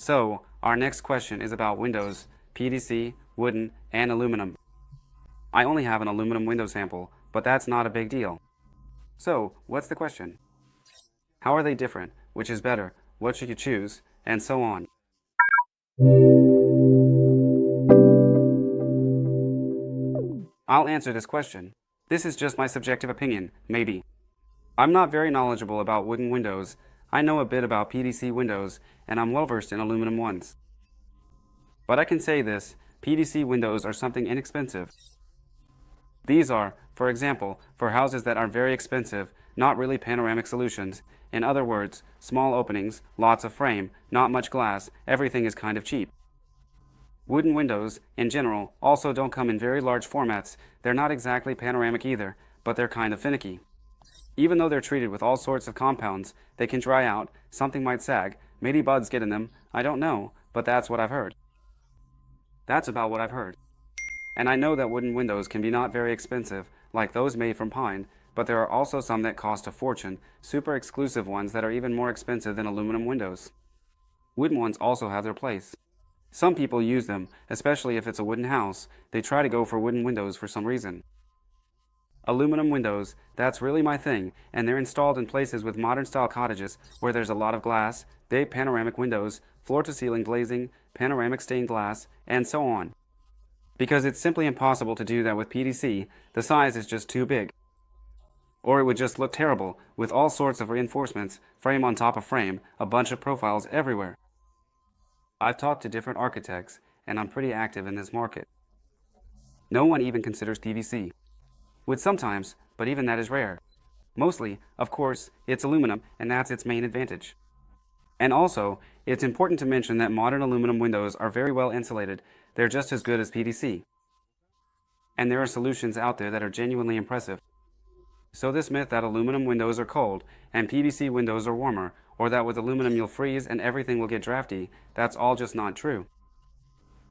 So, our next question is about windows, PVC, wooden, and aluminum. I only have an aluminum window sample, but that's not a big deal. So, what's the question? How are they different? Which is better? What should you choose? And so on. I'll answer this question. This is just my subjective opinion, maybe. I'm not very knowledgeable about wooden windows. I know a bit about PVC windows, and I'm well versed in aluminum ones. But I can say this, PVC windows are something inexpensive. These are, for example, for houses that are very expensive, not really panoramic solutions. In other words, small openings, lots of frame, not much glass, everything is kind of cheap. Wooden windows, in general, also don't come in very large formats. They're not exactly panoramic either, but they're kind of finicky. Even though they're treated with all sorts of compounds, they can dry out, something might sag, maybe bugs get in them, I don't know, but that's what I've heard. That's about what I've heard. And I know that wooden windows can be not very expensive, like those made from pine, but there are also some that cost a fortune, super exclusive ones that are even more expensive than aluminum windows. Wooden ones also have their place. Some people use them, especially if it's a wooden house. They try to go for wooden windows for some reason. Aluminum windows, that's really my thing, and they're installed in places with modern-style cottages where there's a lot of glass, big panoramic windows, floor-to-ceiling glazing, panoramic stained glass, and so on. Because it's simply impossible to do that with PVC, the size is just too big. Or it would just look terrible, with all sorts of reinforcements, frame on top of frame, a bunch of profiles everywhere. I've talked to different architects, and I'm pretty active in this market. No one even considers PVC. Wood sometimes, but even that is rare. Mostly, of course, it's aluminum, and that's its main advantage. And also, it's important to mention that modern aluminum windows are very well insulated. They're just as good as PVC. And there are solutions out there that are genuinely impressive. So this myth that aluminum windows are cold and PVC windows are warmer, or that with aluminum you'll freeze and everything will get drafty, that's all just not true.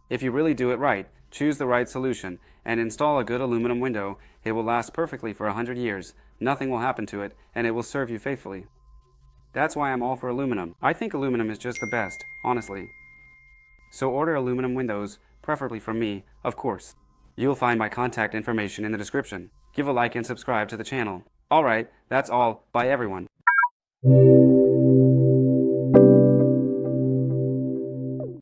If you really do it right, choose the right solution, and install a good aluminum window, it will last perfectly for 100 years, nothing will happen to it, and it will serve you faithfully. That's why I'm all for aluminum. I think aluminum is just the best, honestly. So order aluminum windows, preferably from me, of course. You'll find my contact information in the description. Give a like and subscribe to the channel. Alright, that's all. Bye everyone.